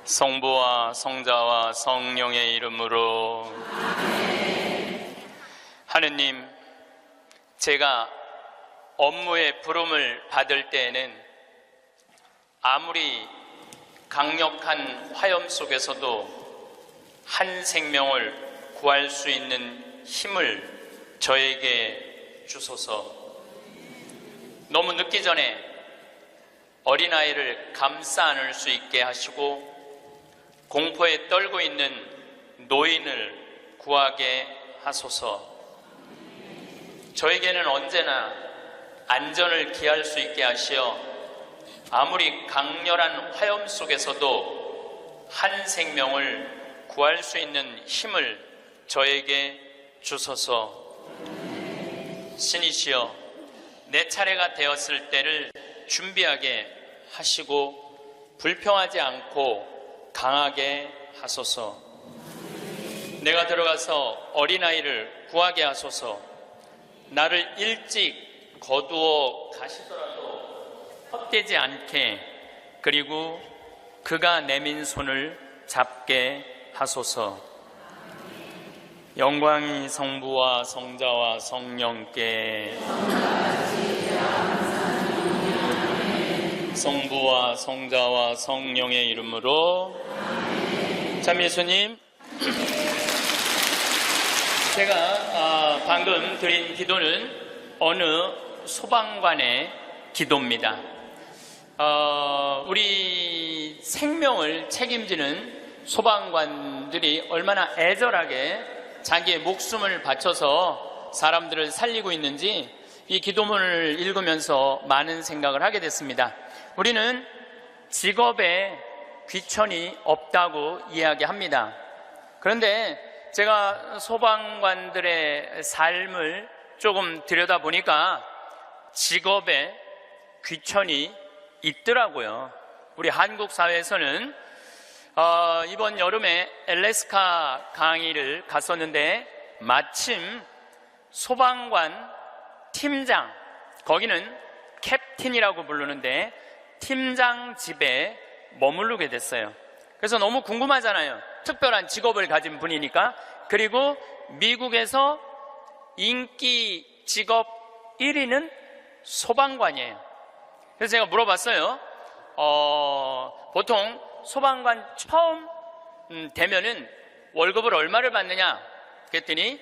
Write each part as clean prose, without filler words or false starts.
성부와 성자와 성령의 이름으로. 하느님, 제가 업무의 부름을 받을 때에는 아무리 강력한 화염 속에서도 한 생명을 구할 수 있는 힘을 저에게 주소서. 너무 늦기 전에 어린아이를 감싸 안을 수 있게 하시고 공포에 떨고 있는 노인을 구하게 하소서. 저에게는 언제나 안전을 기할 수 있게 하시어 아무리 강렬한 화염 속에서도 한 생명을 구할 수 있는 힘을 저에게 주소서. 신이시여, 내 차례가 되었을 때를 준비하게 하시고 불평하지 않고 강하게 하소서. 내가 들어가서 어린아이를 구하게 하소서. 나를 일찍 거두어 가시더라도 헛되지 않게, 그리고 그가 내민 손을 잡게 하소서. 영광이 성부와 성자와 성령께, 성부와 성자와 성령의 이름으로. 참, 예수님, 제가 방금 드린 기도는 어느 소방관의 기도입니다. 우리 생명을 책임지는 소방관들이 얼마나 애절하게 자기의 목숨을 바쳐서 사람들을 살리고 있는지 이 기도문을 읽으면서 많은 생각을 하게 됐습니다. 우리는 직업에 귀천이 없다고 이야기합니다. 그런데 제가 소방관들의 삶을 조금 들여다보니까 직업에 귀천이 있더라고요. 우리 한국 사회에서는 이번 여름에 알래스카 강의를 갔었는데 마침 소방관 팀장, 거기는 캡틴이라고 부르는데 팀장 집에 머무르게 됐어요. 그래서 너무 궁금하잖아요. 특별한 직업을 가진 분이니까. 그리고 미국에서 인기 직업 1위는 소방관이에요. 그래서 제가 물어봤어요. 보통 소방관 처음 되면은 월급을 얼마를 받느냐? 그랬더니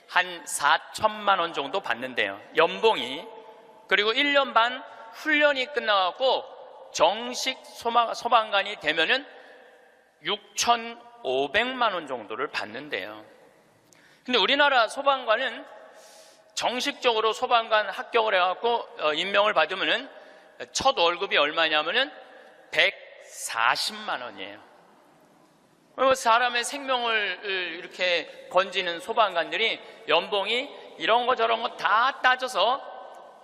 한 4천만 원 정도 받는데요, 연봉이. 그리고 1년 반 훈련이 끝나고 정식 소방관이 되면은 6,500만 원 정도를 받는데요. 근데 우리나라 소방관은 정식적으로 소방관 합격을 해갖고 임명을 받으면은 첫 월급이 얼마냐면은 140만 원이에요. 사람의 생명을 이렇게 건지는 소방관들이 연봉이 이런 거 저런 거 다 따져서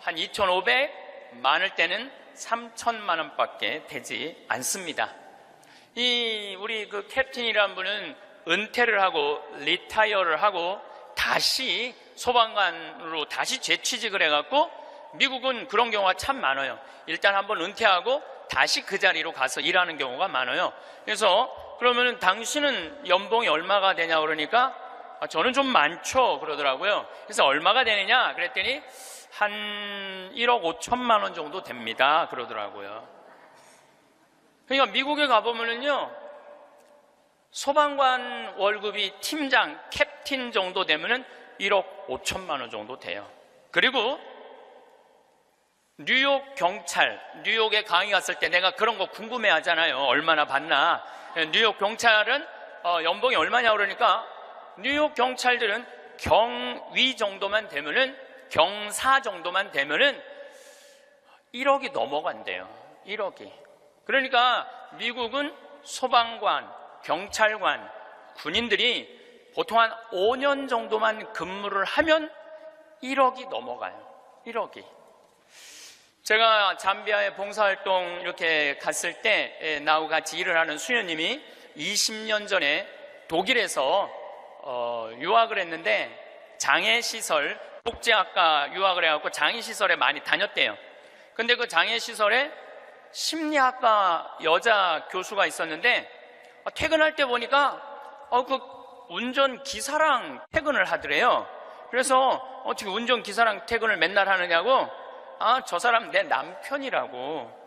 한 2,500, 많을 때는 3천만 원밖에 되지 않습니다. 우리 그 캡틴이라는 분은 은퇴를 하고 리타이어를 하고 다시 소방관으로 다시 재취직을 해갖고, 미국은 그런 경우가 참 많아요. 일단 한번 은퇴하고 다시 그 자리로 가서 일하는 경우가 많아요. 그래서 그러면은 당신은 연봉이 얼마가 되냐 그러니까 저는 좀 많죠 그러더라고요. 그래서 얼마가 되느냐 그랬더니 한 1억 5천만 원 정도 됩니다 그러더라고요. 그러니까 미국에 가보면은요, 소방관 월급이 팀장, 캡틴 정도 되면은 1억 5천만 원 정도 돼요. 그리고 뉴욕 경찰, 뉴욕에 강의 갔을 때 내가 그런 거 궁금해 하잖아요. 얼마나 받나. 뉴욕 경찰은 연봉이 얼마냐 그러니까 뉴욕 경찰들은 경위 정도만 되면은, 경사 정도만 되면은 1억이 넘어간대요. 1억이. 그러니까 미국은 소방관, 경찰관, 군인들이 보통 한 5년 정도만 근무를 하면 1억이 넘어가요. 1억이. 제가 잠비아에 봉사활동 이렇게 갔을 때 나하고 같이 일을 하는 수녀님이 20년 전에 독일에서 유학을 했는데 장애시설, 복지학과 유학을 해갖고 장애시설에 많이 다녔대요. 근데 그 장애시설에 심리학과 여자 교수가 있었는데 퇴근할 때 보니까 그 운전기사랑 퇴근을 하더래요. 그래서 어떻게 운전기사랑 퇴근을 맨날 하느냐고, 저 사람 내 남편이라고.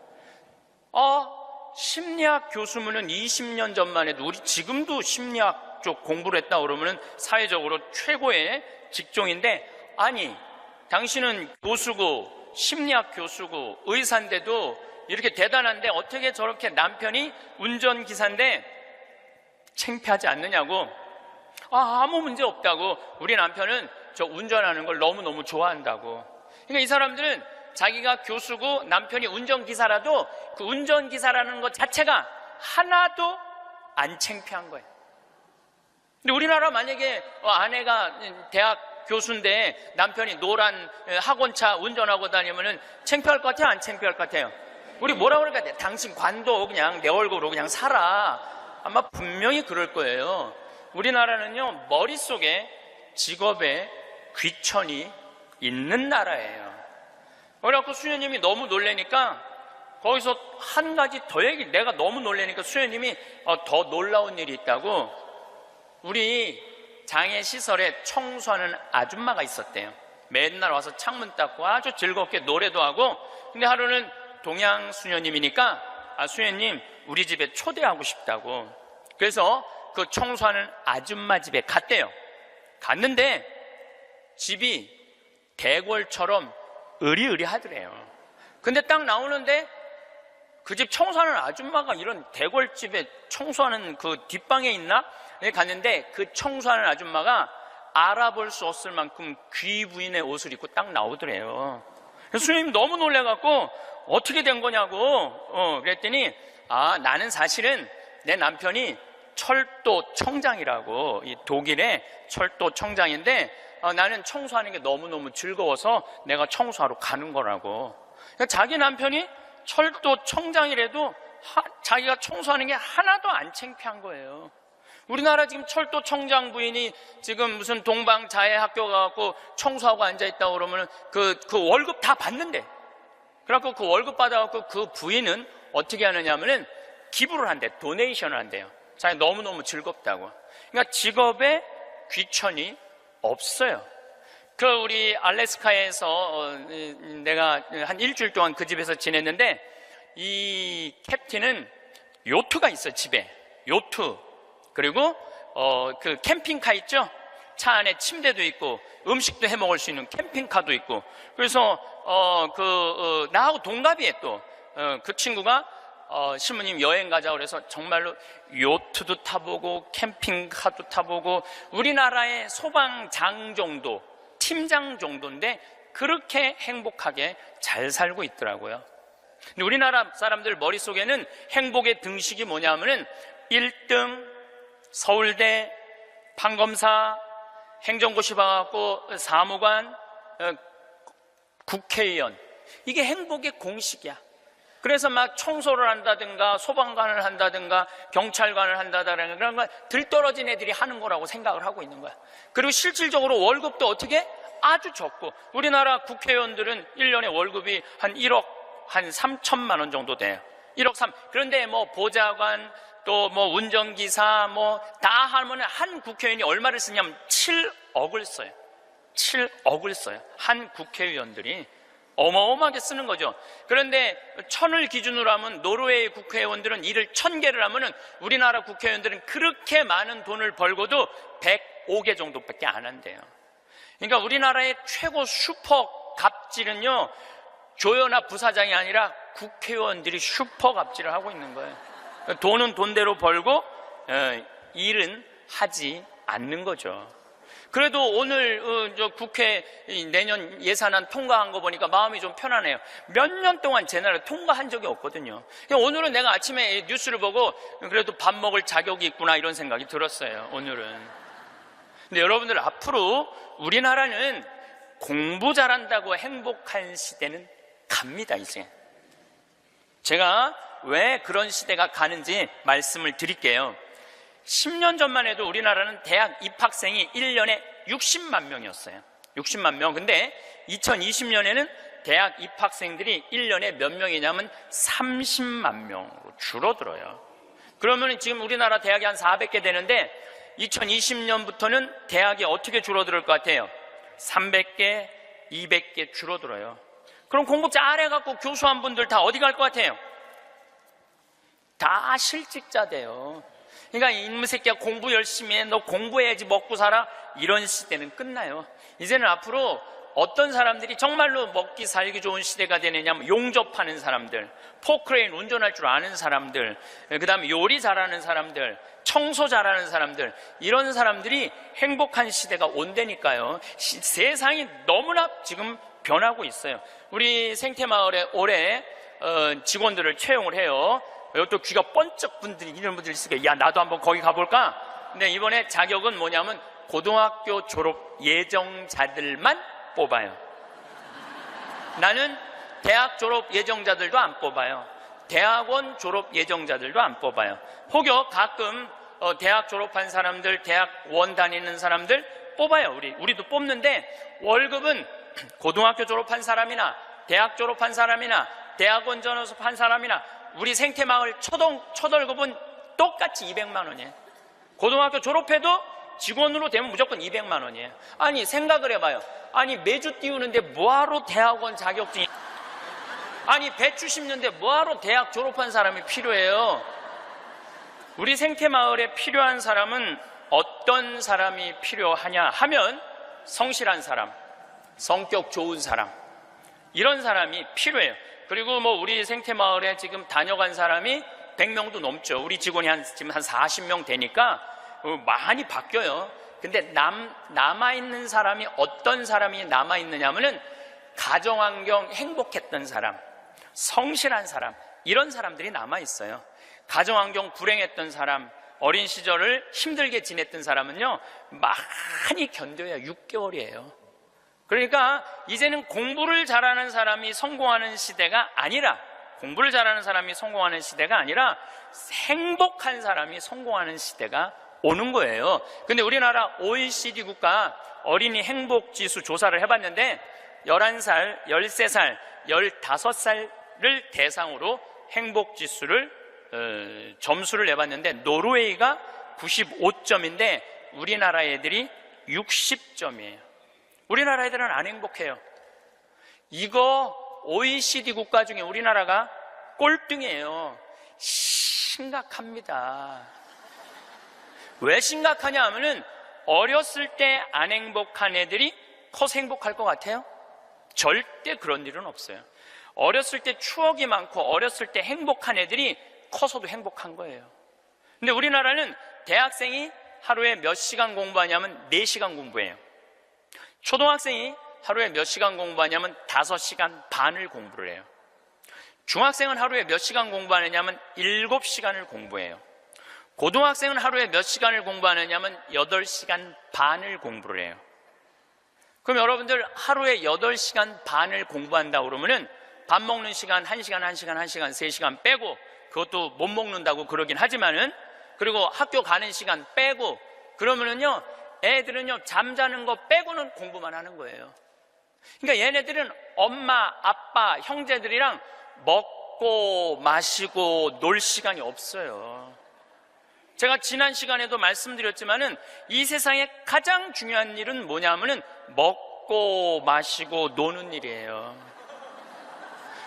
심리학 교수면은 20년 전만 해도, 우리 지금도 심리학 쪽 공부를 했다 그러면은 사회적으로 최고의 직종인데, 아니, 당신은 교수고 심리학 교수고 의사인데도 이렇게 대단한데 어떻게 저렇게 남편이 운전기사인데 창피하지 않느냐고. 아무 문제 없다고. 우리 남편은 저 운전하는 걸 너무너무 좋아한다고. 그러니까 이 사람들은 자기가 교수고 남편이 운전기사라도 그 운전기사라는 것 자체가 하나도 안 창피한 거예요. 근데 우리나라 만약에 아내가 대학 교수인데 남편이 노란 학원차 운전하고 다니면은 창피할 것 같아요? 안 창피할 것 같아요? 우리 뭐라 그럴까? 당신 관도 그냥 내 월급으로 그냥 살아. 아마 분명히 그럴 거예요. 우리나라는요, 머릿속에 직업에 귀천이 있는 나라예요. 그래갖고 수녀님이 너무 놀래니까 거기서 한 가지 더 내가 너무 놀래니까 수녀님이 더 놀라운 일이 있다고, 우리 장애시설에 청소하는 아줌마가 있었대요. 맨날 와서 창문 닦고 아주 즐겁게 노래도 하고. 근데 하루는 동양 수녀님이니까 수녀님 우리 집에 초대하고 싶다고. 그래서 그 청소하는 아줌마 집에 갔대요. 갔는데 집이 대궐처럼 으리으리하더래요. 근데 딱 나오는데 그 집 청소하는 아줌마가 이런 대궐집에 청소하는 그 뒷방에 있나? 갔는데 그 청소하는 아줌마가 알아볼 수 없을 만큼 귀부인의 옷을 입고 딱 나오더래요. 그래서 수녀님 너무 놀래갖고 어떻게 된 거냐고 그랬더니 나는 사실은 내 남편이 철도청장이라고, 이 독일의 철도청장인데 나는 청소하는 게 너무너무 즐거워서 내가 청소하러 가는 거라고. 그러니까 자기 남편이 철도청장이라도 자기가 청소하는 게 하나도 안 창피한 거예요. 우리나라 지금 철도청장 부인이 지금 무슨 동방자애학교 가갖고 청소하고 앉아있다고 그러면 그 월급 다 받는데, 그래갖고 그 월급 받아갖고 그 부인은 어떻게 하느냐면은 기부를 한대, 도네이션을 한대요. 자기 너무너무 즐겁다고. 그러니까 직업에 귀천이 없어요. 우리 알래스카에서 내가 한 일주일 동안 그 집에서 지냈는데, 이 캡틴은 요트가 있어요. 집에 요트. 그리고 그 캠핑카 있죠? 차 안에 침대도 있고 음식도 해 먹을 수 있는 캠핑카도 있고. 그래서 나하고 동갑이에요. 또 그 친구가 신부님 여행 가자 그래서 정말로 요트도 타보고 캠핑카도 타보고, 우리나라의 소방장 정도, 팀장 정도인데 그렇게 행복하게 잘 살고 있더라고요. 근데 우리나라 사람들 머릿속에는 행복의 등식이 뭐냐면은 1등 서울대, 판검사, 행정고시 봐갖고 사무관, 국회의원, 이게 행복의 공식이야. 그래서 막 청소를 한다든가 소방관을 한다든가 경찰관을 한다든가 그런 거 들떨어진 애들이 하는 거라고 생각을 하고 있는 거야. 그리고 실질적으로 월급도 어떻게? 아주 적고. 우리나라 국회의원들은 1년에 월급이 한 1억 한 3천만 원 정도 돼요. 1억 3. 그런데 뭐 보좌관 또 뭐 운전기사 뭐 다 하면 한 국회의원이 얼마를 쓰냐면 7억을 써요. 7억을 써요. 한 국회의원들이 어마어마하게 쓰는 거죠. 그런데 1000을 기준으로 하면 노르웨이 국회의원들은 일을 1000개를 하면은 우리나라 국회의원들은 그렇게 많은 돈을 벌고도 105개 정도밖에 안 한대요. 그러니까 우리나라의 최고 슈퍼 갑질은요, 조연아 부사장이 아니라 국회의원들이 슈퍼 갑질을 하고 있는 거예요. 돈은 돈대로 벌고 일은 하지 않는 거죠. 그래도 오늘 국회 내년 예산안 통과한 거 보니까 마음이 좀 편하네요. 몇 년 동안 제 나라 통과한 적이 없거든요. 오늘은 내가 아침에 뉴스를 보고 그래도 밥 먹을 자격이 있구나 이런 생각이 들었어요. 오늘은. 근데 여러분들, 앞으로 우리나라는 공부 잘한다고 행복한 시대는 갑니다. 이제 제가 왜 그런 시대가 가는지 말씀을 드릴게요. 10년 전만 해도 우리나라는 대학 입학생이 1년에 60만 명이었어요. 60만 명. 근데 2020년에는 대학 입학생들이 1년에 몇 명이냐면 30만 명으로 줄어들어요. 그러면 지금 우리나라 대학이 한 400개 되는데 2020년부터는 대학이 어떻게 줄어들 것 같아요? 300개, 200개 줄어들어요. 그럼 공부 잘해갖고 교수한 분들 다 어디 갈 것 같아요? 다 실직자 돼요. 그러니까 이놈의 새끼야 공부 열심히 해, 너 공부해야지 먹고 살아, 이런 시대는 끝나요. 이제는 앞으로 어떤 사람들이 정말로 먹기 살기 좋은 시대가 되느냐면 용접하는 사람들, 포크레인 운전할 줄 아는 사람들, 그 다음에 요리 잘하는 사람들, 청소 잘하는 사람들, 이런 사람들이 행복한 시대가 온다니까요. 세상이 너무나 지금 변하고 있어요. 우리 생태마을에 올해 직원들을 채용을 해요. 또 귀가 번쩍 분들이 이런 분들이 있을 거예요. 야, 나도 한번 거기 가볼까? 근데 이번에 자격은 뭐냐면 고등학교 졸업 예정자들만 뽑아요. 나는 대학 졸업 예정자들도 안 뽑아요. 대학원 졸업 예정자들도 안 뽑아요. 혹여 가끔 대학 졸업한 사람들, 대학원 다니는 사람들 뽑아요. 우리도 뽑는데 월급은 고등학교 졸업한 사람이나 대학 졸업한 사람이나 대학원 졸업한 사람이나 우리 생태마을 첫 월급은 똑같이 200만 원이에요. 고등학교 졸업해도 직원으로 되면 무조건 200만 원이에요. 아니 생각을 해봐요. 아니 매주 띄우는데 뭐하러 대학원 자격증이, 아니 배추 심는데 뭐하러 대학 졸업한 사람이 필요해요? 우리 생태마을에 필요한 사람은 어떤 사람이 필요하냐 하면 성실한 사람, 성격 좋은 사람, 이런 사람이 필요해요. 그리고 우리 생태마을에 지금 다녀간 사람이 100명도 넘죠. 우리 직원이 지금 한 40명 되니까 많이 바뀌어요. 근데 남아있는 사람이 어떤 사람이 남아있느냐 하면은 가정환경 행복했던 사람, 성실한 사람, 이런 사람들이 남아있어요. 가정환경 불행했던 사람, 어린 시절을 힘들게 지냈던 사람은요 많이 견뎌야 6개월이에요. 그러니까 이제는 공부를 잘하는 사람이 성공하는 시대가 아니라, 공부를 잘하는 사람이 성공하는 시대가 아니라 행복한 사람이 성공하는 시대가 오는 거예요. 근데 우리나라 OECD 국가 어린이 행복지수 조사를 해봤는데 11살, 13살, 15살을 대상으로 행복지수를 점수를 내봤는데 노르웨이가 95점인데 우리나라 애들이 60점이에요. 우리나라 애들은 안 행복해요. 이거 OECD 국가 중에 우리나라가 꼴등이에요. 심각합니다. 왜 심각하냐 하면은 어렸을 때 안 행복한 애들이 커서 행복할 것 같아요? 절대 그런 일은 없어요. 어렸을 때 추억이 많고 어렸을 때 행복한 애들이 커서도 행복한 거예요. 근데 우리나라는 대학생이 하루에 몇 시간 공부하냐면 4시간 공부해요. 초등학생이 하루에 몇 시간 공부하냐면 5시간 반을 공부를 해요. 중학생은 하루에 몇 시간 공부하느냐면 7시간을 공부해요. 고등학생은 하루에 몇 시간을 공부하느냐면 8시간 반을 공부를 해요. 그럼 여러분들 하루에 8시간 반을 공부한다고 그러면은 밥 먹는 시간 1시간, 1시간, 1시간, 3시간 빼고, 그것도 못 먹는다고 그러긴 하지만은, 그리고 학교 가는 시간 빼고, 그러면은요 애들은요 잠자는 거 빼고는 공부만 하는 거예요. 그러니까 얘네들은 엄마, 아빠, 형제들이랑 먹고 마시고 놀 시간이 없어요. 제가 지난 시간에도 말씀드렸지만은 이 세상에 가장 중요한 일은 뭐냐면은 먹고 마시고 노는 일이에요.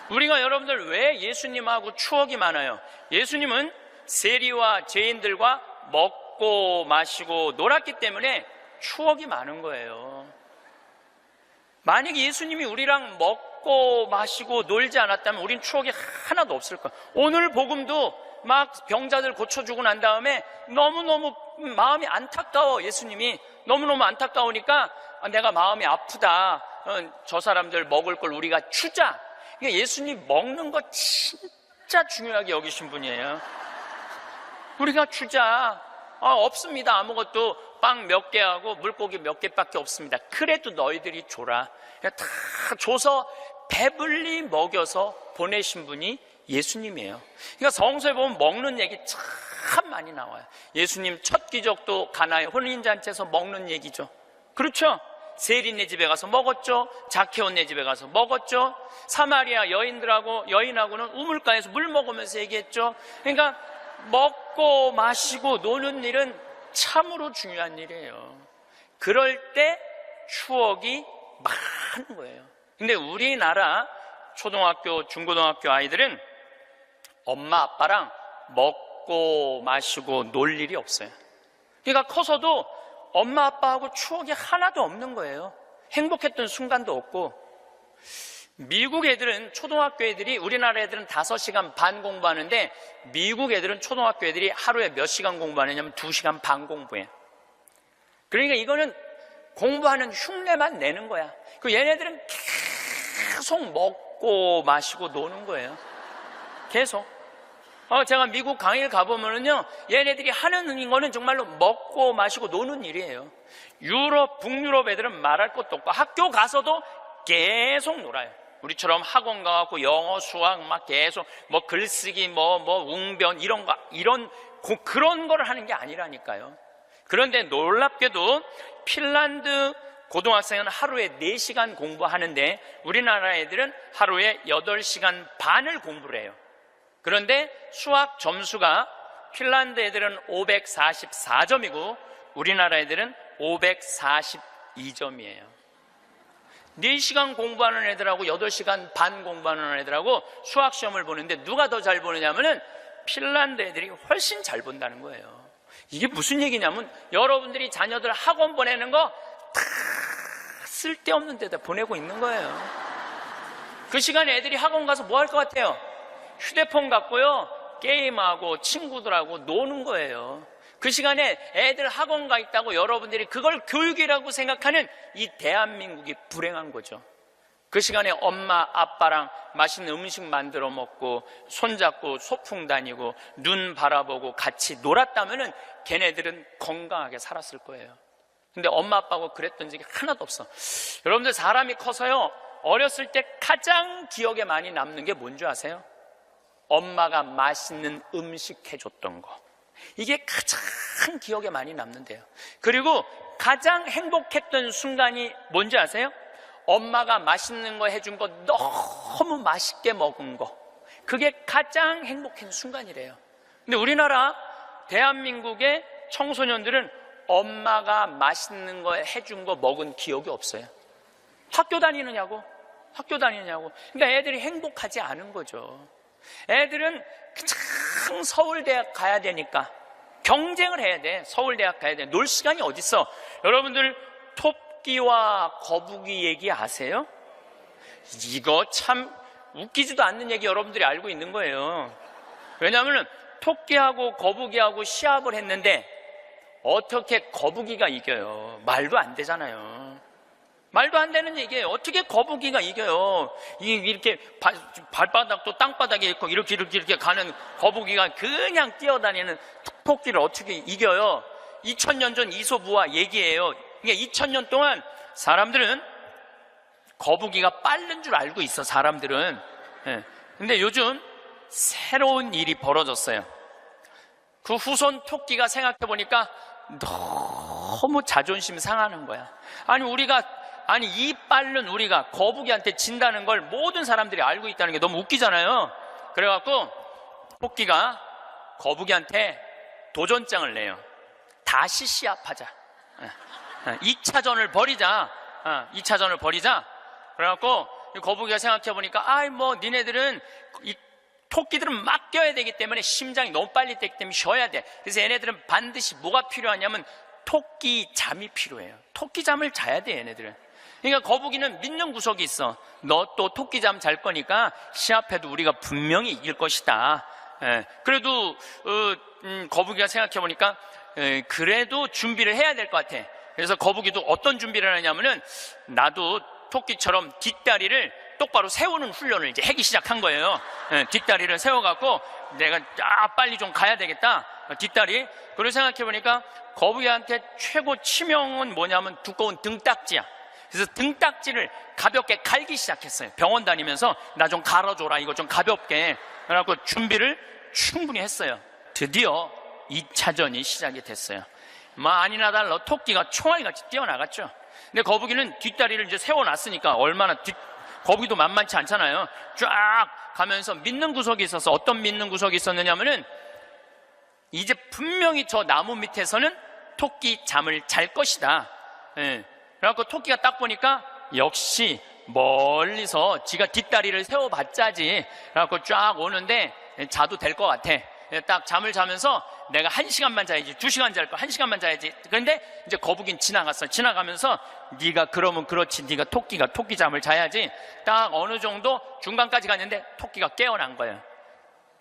우리가 여러분들 왜 예수님하고 추억이 많아요? 예수님은 세리와 죄인들과 먹고 마시고 놀았기 때문에 추억이 많은 거예요. 만약에 예수님이 우리랑 먹고 마시고 놀지 않았다면 우린 추억이 하나도 없을 거예요. 오늘 복음도 막 병자들 고쳐주고 난 다음에 너무너무 마음이 안타까워. 예수님이 너무너무 안타까우니까 내가 마음이 아프다. 저 사람들 먹을 걸 우리가 주자. 그러니까 예수님 먹는 거 진짜 중요하게 여기신 분이에요. 우리가 주자. 없습니다. 아무것도 빵 몇 개하고 물고기 몇 개밖에 없습니다. 그래도 너희들이 줘라. 다 줘서 배불리 먹여서 보내신 분이 예수님이에요. 그러니까 성서에 보면 먹는 얘기 참 많이 나와요. 예수님 첫 기적도 가나의 혼인잔치에서 먹는 얘기죠. 그렇죠? 세리네 집에 가서 먹었죠. 자케오네 집에 가서 먹었죠. 사마리아 여인하고는 우물가에서 물 먹으면서 얘기했죠. 그러니까 먹고 마시고 노는 일은 참으로 중요한 일이에요. 그럴 때 추억이 많은 거예요. 근데 우리나라 초등학교, 중고등학교 아이들은 엄마 아빠랑 먹고 마시고 놀 일이 없어요. 그러니까 커서도 엄마 아빠하고 추억이 하나도 없는 거예요. 행복했던 순간도 없고. 미국 애들은, 초등학교 애들이, 우리나라 애들은 5시간 반 공부하는데 미국 애들은 초등학교 애들이 하루에 몇 시간 공부하느냐면 2시간 반 공부해. 그러니까 이거는 공부하는 흉내만 내는 거야. 그 얘네들은 계속 먹고 마시고 노는 거예요. 계속. 제가 미국 강의를 가보면은요, 얘네들이 하는 거는 정말로 먹고 마시고 노는 일이에요. 유럽, 북유럽 애들은 말할 것도 없고 학교 가서도 계속 놀아요. 우리처럼 학원 가갖고 영어, 수학 막 계속 뭐 글쓰기, 뭐 웅변 그런 거를 하는 게 아니라니까요. 그런데 놀랍게도 핀란드 고등학생은 하루에 4시간 공부하는데 우리나라 애들은 하루에 8시간 반을 공부를 해요. 그런데 수학 점수가 핀란드 애들은 544점이고 우리나라 애들은 542점이에요. 4시간 공부하는 애들하고 8시간 반 공부하는 애들하고 수학 시험을 보는데 누가 더 잘 보느냐면은 핀란드 애들이 훨씬 잘 본다는 거예요. 이게 무슨 얘기냐면 여러분들이 자녀들 학원 보내는 거 다 쓸데없는 데다 보내고 있는 거예요. 그 시간에 애들이 학원 가서 뭐 할 것 같아요? 휴대폰 갖고요, 게임하고 친구들하고 노는 거예요. 그 시간에 애들 학원 가 있다고 여러분들이 그걸 교육이라고 생각하는 이 대한민국이 불행한 거죠. 그 시간에 엄마 아빠랑 맛있는 음식 만들어 먹고 손잡고 소풍 다니고 눈 바라보고 같이 놀았다면은 걔네들은 건강하게 살았을 거예요. 근데 엄마 아빠하고 그랬던 적이 하나도 없어. 여러분들 사람이 커서요, 어렸을 때 가장 기억에 많이 남는 게 뭔지 아세요? 엄마가 맛있는 음식 해줬던 거. 이게 가장 기억에 많이 남는데요. 그리고 가장 행복했던 순간이 뭔지 아세요? 엄마가 맛있는 거 해준 거 너무 맛있게 먹은 거. 그게 가장 행복한 순간이래요. 근데 우리나라 대한민국의 청소년들은 엄마가 맛있는 거 해준 거 먹은 기억이 없어요. 학교 다니느냐고. 그러니까 애들이 행복하지 않은 거죠. 애들은 참 서울대학 가야 되니까 경쟁을 해야 돼. 서울대학 가야 돼. 놀 시간이 어딨어. 여러분들 토끼와 거북이 얘기 아세요? 이거 참 웃기지도 않는 얘기 여러분들이 알고 있는 거예요. 왜냐하면 토끼하고 거북이하고 시합을 했는데 어떻게 거북이가 이겨요? 말도 안 되잖아요. 말도 안 되는 얘기예요. 어떻게 거북이가 이겨요? 이렇게 발바닥도 땅바닥에 있고 이렇게 가는 거북이가 그냥 뛰어다니는 토끼를 어떻게 이겨요? 2000년 전 이솝우화 얘기예요. 그러니까 2000년 동안 사람들은 거북이가 빠른 줄 알고 있어, 사람들은. 근데 요즘 새로운 일이 벌어졌어요. 그 후손 토끼가 생각해보니까 너무 자존심 상하는 거야. 이 빠른 우리가 거북이한테 진다는 걸 모든 사람들이 알고 있다는 게 너무 웃기잖아요. 그래갖고 토끼가 거북이한테 도전장을 내요. 다시 시합하자. 2차전을 벌이자. 2차전을 벌이자. 그래갖고 거북이가 생각해보니까 니네들은 토끼들은 막 뛰어야 되기 때문에 심장이 너무 빨리 뛰기 때문에 쉬어야 돼. 그래서 얘네들은 반드시 뭐가 필요하냐면 토끼 잠이 필요해요. 토끼 잠을 자야 돼, 얘네들은. 그러니까 거북이는 믿는 구석이 있어. 너 또 토끼 잠 잘 거니까 시합해도 우리가 분명히 이길 것이다. 그래도 거북이가 생각해보니까 그래도 준비를 해야 될 것 같아. 그래서 거북이도 어떤 준비를 하냐면은 나도 토끼처럼 뒷다리를 똑바로 세우는 훈련을 이제 하기 시작한 거예요. 뒷다리를 세워갖고 내가 빨리 좀 가야 되겠다. 뒷다리. 그리고 생각해보니까 거북이한테 최고 치명은 뭐냐면 두꺼운 등딱지야. 그래서 등딱지를 가볍게 갈기 시작했어요. 병원 다니면서 나 좀 갈아줘라, 이거 좀 가볍게. 그래갖고 준비를 충분히 했어요. 드디어 2차전이 시작이 됐어요. 아니나 달라 토끼가 총알같이 뛰어나갔죠. 근데 거북이는 뒷다리를 이제 세워놨으니까 거북이도 만만치 않잖아요. 쫙 가면서 믿는 구석이 있어서, 어떤 믿는 구석이 있었느냐면은 이제 분명히 저 나무 밑에서는 토끼 잠을 잘 것이다. 그래갖고 토끼가 딱 보니까 역시 멀리서 지가 뒷다리를 세워봤자지. 그래갖고 쫙 오는데 자도 될 것 같아. 딱 잠을 자면서 내가 1시간만 자야지, 2시간 잘 거, 1시간만 자야지. 그런데 이제 거북이는 지나갔어. 지나가면서 네가 그러면 그렇지, 네가 토끼가 토끼 잠을 자야지. 딱 어느 정도 중간까지 갔는데 토끼가 깨어난 거예요.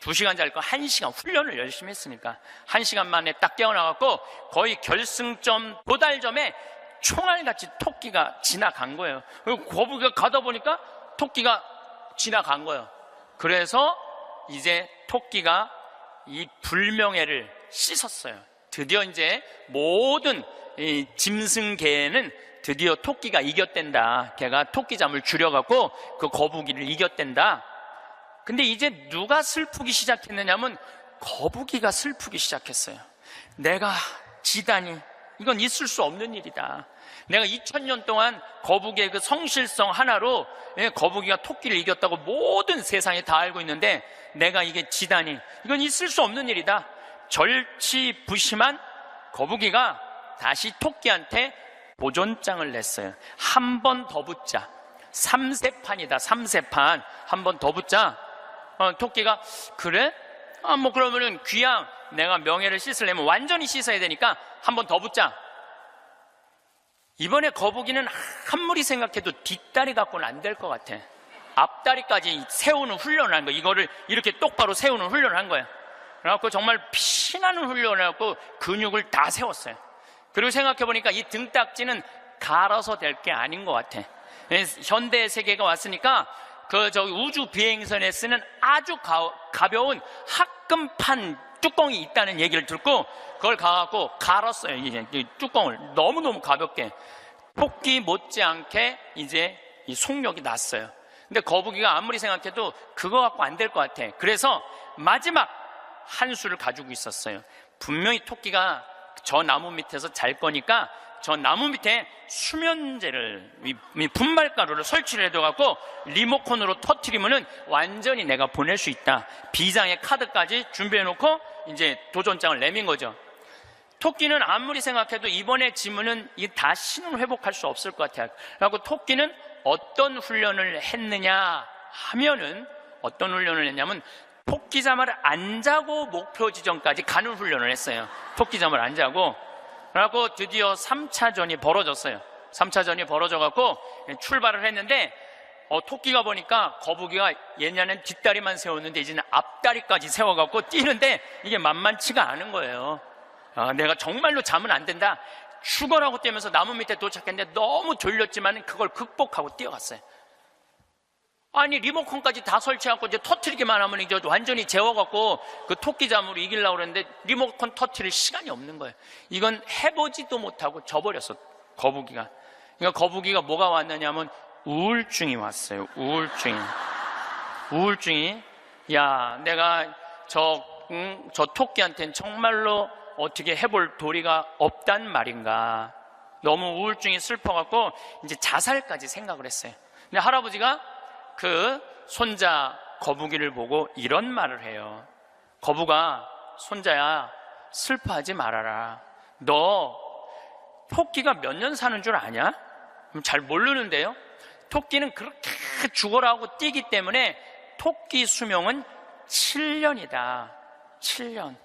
2시간 잘 거 1시간 훈련을 열심히 했으니까 1시간 만에 딱 깨어나갖고 거의 결승점 도달점에 총알같이 토끼가 지나간 거예요. 그리고 거북이가 가다 보니까 토끼가 지나간 거예요. 그래서 이제 토끼가 이 불명예를 씻었어요. 드디어 이제 모든 이 짐승계에는 드디어 토끼가 이겼댄다. 걔가 토끼잠을 줄여갖고 그 거북이를 이겼댄다. 근데 이제 누가 슬프기 시작했느냐면 거북이가 슬프기 시작했어요. 내가 지다니, 이건 있을 수 없는 일이다. 내가 2000년 동안 거북이의 그 성실성 하나로 거북이가 토끼를 이겼다고 모든 세상에 다 알고 있는데 내가 이게 지다니, 이건 있을 수 없는 일이다. 절치부심한 거북이가 다시 토끼한테 도전장을 냈어요. 한 번 더 붙자. 3세판이다. 3세판. 한 번 더 붙자. 토끼가 그래? 뭐 그러면은 귀양 내가 명예를 씻으려면 완전히 씻어야 되니까 한 번 더 붙자. 이번에 거북이는 아무리 생각해도 뒷다리 갖고는 안 될 것 같아. 앞다리까지 세우는 훈련을 한 거야. 이거를 이렇게 똑바로 세우는 훈련을 한 거야. 그래갖고 정말 피나는 훈련을 해갖고 근육을 다 세웠어요. 그리고 생각해보니까 이 등딱지는 갈아서 될 게 아닌 것 같아. 현대 세계가 왔으니까 저기 우주 비행선에 쓰는 아주 가벼운 합금판 뚜껑이 있다는 얘기를 듣고 그걸 가갖고 갈았어요. 이제 이 뚜껑을 너무너무 가볍게. 토끼 못지않게 이제 이 속력이 났어요. 근데 거북이가 아무리 생각해도 그거 갖고 안 될 것 같아. 그래서 마지막 한 수를 가지고 있었어요. 분명히 토끼가 저 나무 밑에서 잘 거니까 저 나무 밑에 수면제를, 분말가루를 설치를 해둬갖고 리모컨으로 터트리면은 완전히 내가 보낼 수 있다. 비장의 카드까지 준비해놓고 이제 도전장을 내민 거죠. 토끼는 아무리 생각해도 이번에 지면은 이 다시는 회복할 수 없을 것 같아요. 그래갖고 토끼는 어떤 훈련을 했느냐 하면은, 어떤 훈련을 했냐면 토끼잠을 안 자고 목표 지점까지 가는 훈련을 했어요. 토끼잠을 안 자고. 그래갖고 드디어 3차전이 벌어졌어요. 3차전이 벌어져갖고 출발을 했는데 토끼가 보니까 거북이가 옛날엔 뒷다리만 세웠는데 이제는 앞다리까지 세워갖고 뛰는데 이게 만만치가 않은 거예요. 내가 정말로 자면 안 된다. 죽어라고 뛰면서 나무 밑에 도착했는데 너무 졸렸지만 그걸 극복하고 뛰어갔어요. 아니 리모컨까지 다 설치하고 이제 터트리기만 하면 이제 완전히 재워갖고 그 토끼잠으로 이기려고 그랬는데 리모컨 터트릴 시간이 없는 거예요. 이건 해보지도 못하고 져버렸어, 거북이가. 그러니까 거북이가 뭐가 왔느냐면 우울증이 왔어요. 우울증이 야, 내가 저 토끼한테는 정말로 어떻게 해볼 도리가 없단 말인가. 너무 우울증이 슬퍼갖고 이제 자살까지 생각을 했어요. 근데 할아버지가 그 손자 거북이를 보고 이런 말을 해요. 거북아, 손자야, 슬퍼하지 말아라. 너 토끼가 몇 년 사는 줄 아냐? 잘 모르는데요. 토끼는 그렇게 죽어라 하고 뛰기 때문에 토끼 수명은 7년이다. 7년.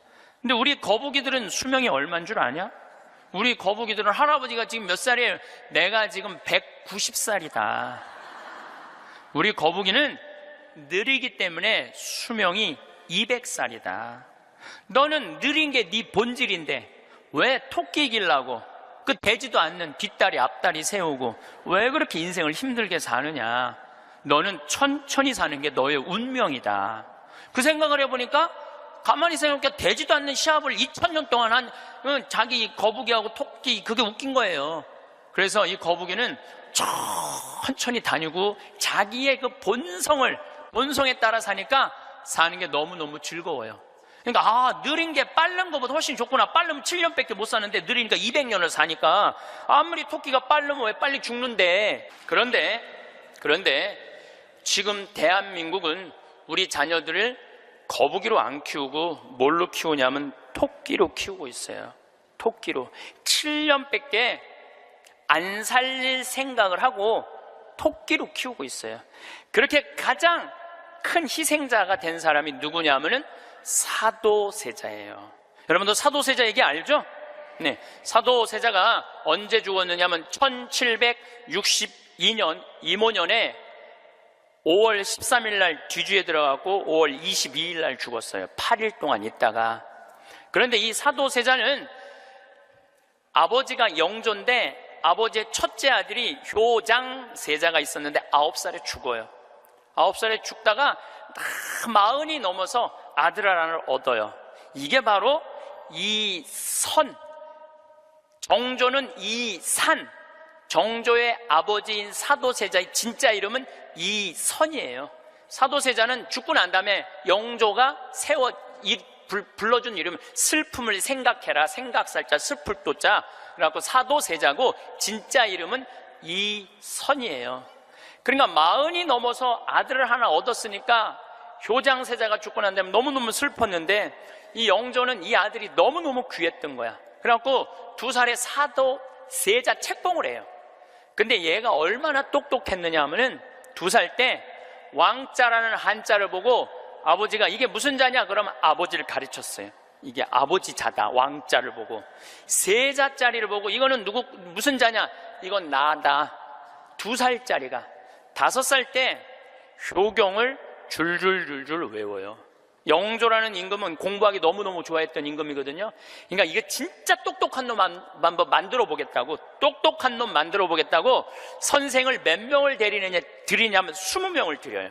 근데 우리 거북이들은 수명이 얼마인 줄 아냐? 우리 거북이들은 할아버지가 지금 몇 살이에요? 내가 지금 190살이다. 우리 거북이는 느리기 때문에 수명이 200살이다. 너는 느린 게 네 본질인데 왜 토끼 이기려고 그 되지도 않는 뒷다리 앞다리 세우고 왜 그렇게 인생을 힘들게 사느냐. 너는 천천히 사는 게 너의 운명이다. 그 생각을 해보니까 가만히 생각해 되지도 않는 시합을 2000년 동안 한 자기 거북이하고 토끼, 그게 웃긴 거예요. 그래서 이 거북이는 천천히 다니고 자기의 그 본성에 따라 사니까 사는 게 너무너무 즐거워요. 그러니까 느린 게 빠른 것보다 훨씬 좋구나. 빠르면 7년밖에 못 사는데 느리니까 200년을 사니까 아무리 토끼가 빠르면 왜 빨리 죽는데. 그런데 지금 대한민국은 우리 자녀들을 거북이로 안 키우고 뭘로 키우냐면 토끼로 키우고 있어요. 토끼로. 7년밖에 안 살릴 생각을 하고 토끼로 키우고 있어요. 그렇게 가장 큰 희생자가 된 사람이 누구냐면은 사도세자예요. 여러분도 사도세자 얘기 알죠? 네, 사도세자가 언제 죽었느냐면 1762년 이모년에 5월 13일 날 뒤주에 들어가고 5월 22일 날 죽었어요. 8일 동안 있다가. 그런데 이 사도세자는 아버지가 영조인데 아버지의 첫째 아들이 효장세자가 있었는데 9살에 죽어요. 9살에 죽다가 40이 넘어서 아들 하나를 얻어요. 이게 바로 이선, 정조는 이산, 정조의 아버지인 사도세자의 진짜 이름은 이선이에요. 사도세자는 죽고 난 다음에 영조가 불러준 이름, 슬픔을 생각해라, 생각살자, 슬플 도자, 그래갖고 사도세자고 진짜 이름은 이선이에요. 그러니까 40이 넘어서 아들을 하나 얻었으니까 효장세자가 죽고 난 다음에 너무너무 슬펐는데 이 영조는 이 아들이 너무너무 귀했던 거야. 그래갖고 2살에 사도세자 책봉을 해요. 근데 얘가 얼마나 똑똑했느냐 하면은 2살 때 왕자라는 한자를 보고 아버지가 이게 무슨 자냐 그러면 아버지를 가르쳤어요. 이게 아버지 자다. 왕자를 보고 세자짜리를 보고 이거는 무슨 자냐, 이건 나다. 2살짜리가 5살 때 효경을 줄줄줄줄 외워요. 영조라는 임금은 공부하기 너무너무 좋아했던 임금이거든요. 그러니까 이게 진짜 똑똑한 놈 만들어 보겠다고, 똑똑한 놈 만들어 보겠다고 선생을 몇 명을 들이냐면 20명을 들여요.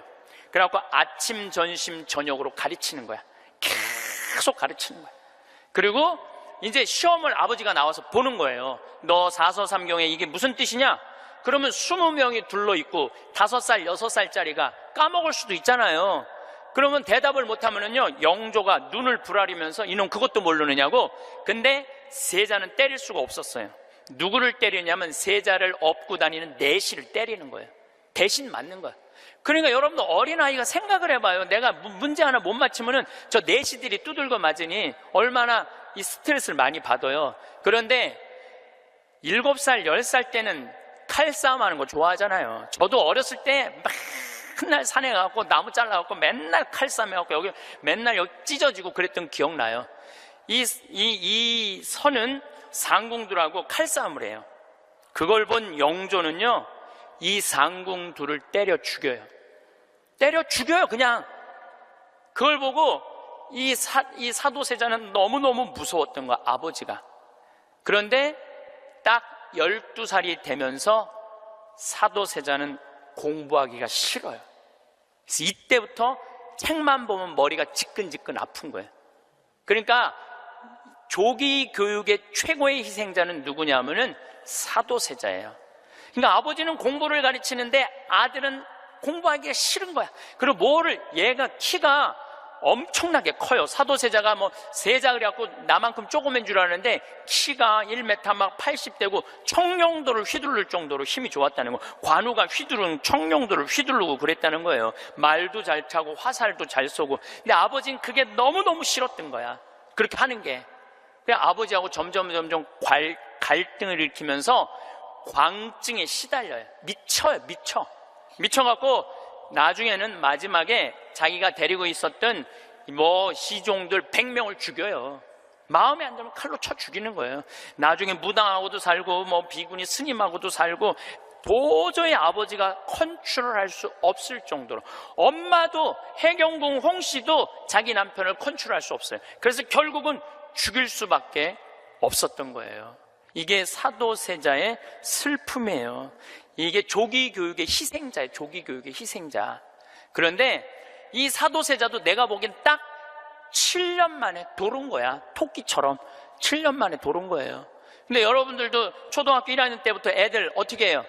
그래갖고 아침, 점심, 저녁으로 가르치는 거야. 계속 가르치는 거야. 그리고 이제 시험을 아버지가 나와서 보는 거예요. 너 사서삼경에 이게 무슨 뜻이냐? 그러면 20명이 둘러있고 5살, 6살짜리가 까먹을 수도 있잖아요. 그러면 대답을 못하면은요, 영조가 눈을 부라리면서 이놈 그것도 모르느냐고. 근데 세자는 때릴 수가 없었어요. 누구를 때리냐면 세자를 업고 다니는 내시를 때리는 거예요. 대신 맞는 거예요. 그러니까 여러분도 어린아이가 생각을 해봐요. 내가 문제 하나 못 맞히면은 저 내시들이 두들겨 맞으니 얼마나 이 스트레스를 많이 받아요. 그런데 7살, 10살 때는 칼싸움 하는 거 좋아하잖아요. 저도 어렸을 때 맨날 산에 가고 나무 잘라갖고 맨날 칼싸움 해갖고 여기 맨날 여기 찢어지고 그랬던 기억나요. 이 선은 상궁들하고 칼싸움을 해요. 그걸 본 영조는요, 이 상궁들을 때려 죽여요. 때려 죽여요, 그냥. 그걸 보고 이 사도세자는 너무너무 무서웠던 거야, 아버지가. 그런데 딱 12살이 되면서 사도세자는 공부하기가 싫어요. 그래서 이때부터 책만 보면 머리가 지끈지끈 아픈 거예요. 그러니까 조기 교육의 최고의 희생자는 누구냐면은 사도세자예요. 그러니까 아버지는 공부를 가르치는데 아들은 공부하기가 싫은 거야. 그리고 얘가 키가 엄청나게 커요. 사도세자가 세자 그래갖고 나만큼 조그만 줄 아는데 키가 1m 막 80대고 청룡도를 휘두를 정도로 힘이 좋았다는 거. 관우가 청룡도를 휘두르고 그랬다는 거예요. 말도 잘 타고 화살도 잘 쏘고. 근데 아버지는 그게 너무너무 싫었던 거야, 그렇게 하는 게. 그냥 아버지하고 점점 갈등을 일으키면서 광증에 시달려요. 미쳐갖고 나중에는 마지막에 자기가 데리고 있었던 시종들 100명을 죽여요. 마음에 안 들면 칼로 쳐 죽이는 거예요. 나중에 무당하고도 살고 비구니 스님하고도 살고 도저히 아버지가 컨트롤할 수 없을 정도로. 엄마도 해경궁 홍씨도 자기 남편을 컨트롤할 수 없어요. 그래서 결국은 죽일 수밖에 없었던 거예요. 이게 사도세자의 슬픔이에요. 이게 조기교육의 희생자예요. 조기교육의 희생자. 그런데 이 사도세자도 내가 보기엔 딱 7년 만에 돌은 거야. 토끼처럼 7년 만에 돌은 거예요. 근데 여러분들도 초등학교 1학년 때부터 애들 어떻게 해요?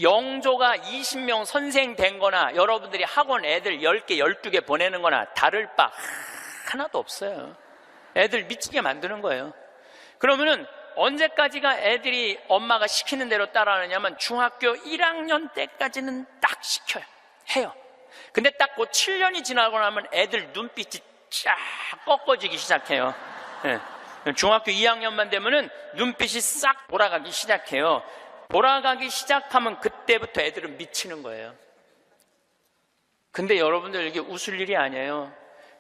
영조가 20명 선생 된 거나 여러분들이 학원 애들 10개, 12개 보내는 거나 다를 바 하나도 없어요. 애들 미치게 만드는 거예요. 그러면은 언제까지가 애들이 엄마가 시키는 대로 따라하느냐면 중학교 1학년 때까지는 딱 시켜요. 해요. 근데 딱 그 7년이 지나고 나면 애들 눈빛이 쫙 꺾어지기 시작해요. 예. 중학교 2학년만 되면은 눈빛이 싹 돌아가기 시작해요. 돌아가기 시작하면 그때부터 애들은 미치는 거예요. 근데 여러분들 이게 웃을 일이 아니에요.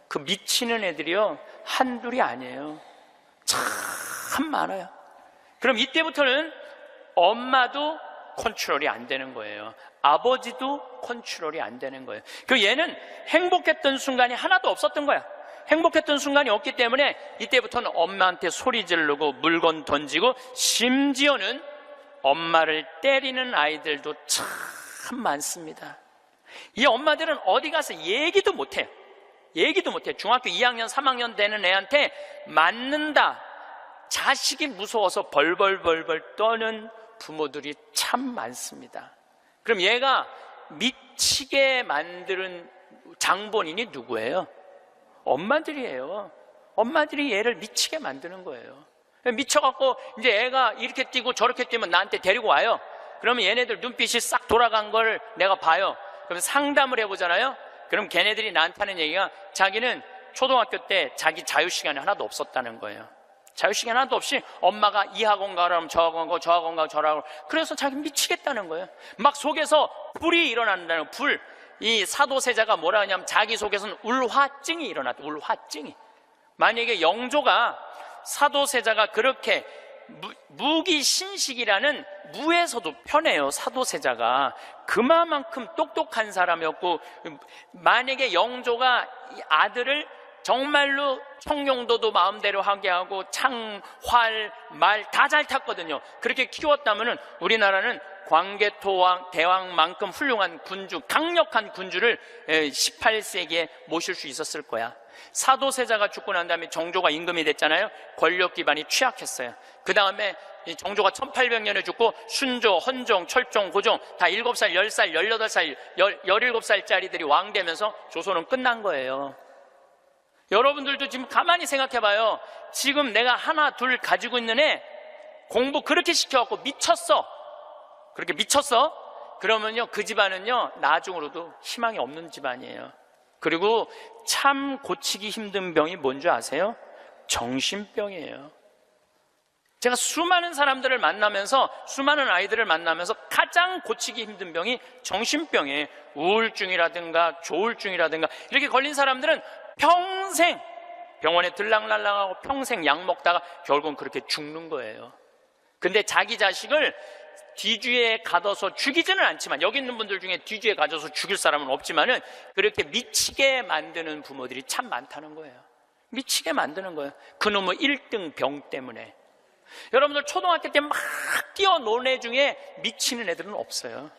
그 미치는 애들이요, 한둘이 아니에요. 참 많아요. 그럼 이때부터는 엄마도 컨트롤이 안 되는 거예요. 아버지도 컨트롤이 안 되는 거예요. 그 얘는 행복했던 순간이 하나도 없었던 거야. 행복했던 순간이 없기 때문에 이때부터는 엄마한테 소리 지르고 물건 던지고, 심지어는 엄마를 때리는 아이들도 참 많습니다. 이 엄마들은 어디 가서 얘기도 못해요. 얘기도 못해요. 중학교 2학년 3학년 되는 애한테 맞는다, 자식이 무서워서 벌벌벌벌 떠는 부모들이 참 많습니다. 그럼 얘가 미치게 만드는 장본인이 누구예요? 엄마들이에요. 엄마들이 얘를 미치게 만드는 거예요. 미쳐갖고 이제 애가 이렇게 뛰고 저렇게 뛰면 나한테 데리고 와요. 그러면 얘네들 눈빛이 싹 돌아간 걸 내가 봐요. 그럼 상담을 해보잖아요. 그럼 걔네들이 나한테 하는 얘기가, 자기는 초등학교 때 자기 자유시간이 하나도 없었다는 거예요. 자유시간 하나도 없이 엄마가 이 학원 가라면 저 학원 가고 저 학원 가고 저 학원 가고, 그래서 자기 미치겠다는 거예요. 막 속에서 불이 일어난다는 거예요. 불. 이 사도세자가 뭐라 하냐면 자기 속에서는 울화증이 일어났다. 울화증이. 만약에 영조가, 사도세자가 그렇게 무기신식이라는, 무에서도 편해요. 사도세자가 그만큼 똑똑한 사람이었고, 만약에 영조가 이 아들을 정말로 청룡도도 마음대로 하게 하고 창, 활, 말 다 잘 탔거든요. 그렇게 키웠다면은 우리나라는 광개토왕 대왕만큼 훌륭한 군주, 강력한 군주를 18세기에 모실 수 있었을 거야. 사도세자가 죽고 난 다음에 정조가 임금이 됐잖아요. 권력 기반이 취약했어요. 그 다음에 정조가 1800년에 죽고 순조, 헌종, 철종, 고종 다 7살, 10살, 18살, 17살짜리들이 왕 되면서 조선은 끝난 거예요. 여러분들도 지금 가만히 생각해봐요. 지금 내가 하나 둘 가지고 있는 애 공부 그렇게 시켜갖고 미쳤어. 그렇게 미쳤어? 그러면요, 그 집안은요, 나중으로도 희망이 없는 집안이에요. 그리고 참 고치기 힘든 병이 뭔지 아세요? 정신병이에요. 제가 수많은 사람들을 만나면서, 수많은 아이들을 만나면서 가장 고치기 힘든 병이 정신병이에요. 우울증이라든가 조울증이라든가 이렇게 걸린 사람들은 평생 병원에 들락날락하고 평생 약 먹다가 결국은 그렇게 죽는 거예요. 근데 자기 자식을 뒤주에 가둬서 죽이지는 않지만, 여기 있는 분들 중에 뒤주에 가둬서 죽일 사람은 없지만은 그렇게 미치게 만드는 부모들이 참 많다는 거예요. 미치게 만드는 거예요. 그놈의 1등 병 때문에. 여러분들 초등학교 때 막 뛰어노는 애 중에 미치는 애들은 없어요.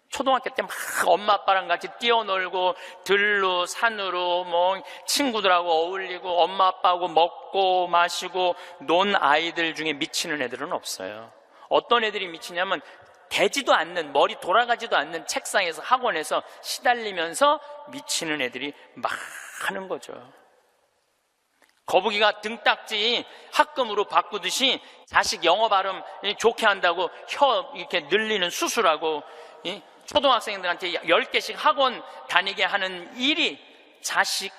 초등학교 때 막 엄마 아빠랑 같이 뛰어놀고 들로 산으로 뭐 친구들하고 어울리고 엄마 아빠하고 먹고 마시고 논 아이들 중에 미치는 애들은 없어요. 어떤 애들이 미치냐면 되지도 않는, 머리 돌아가지도 않는 책상에서, 학원에서 시달리면서 미치는 애들이 많은 거죠. 거북이가 등딱지 합금으로 바꾸듯이 자식 영어 발음 좋게 한다고 혀 이렇게 늘리는 수술하고, 초등학생들한테 10개씩 학원 다니게 하는 일이 자식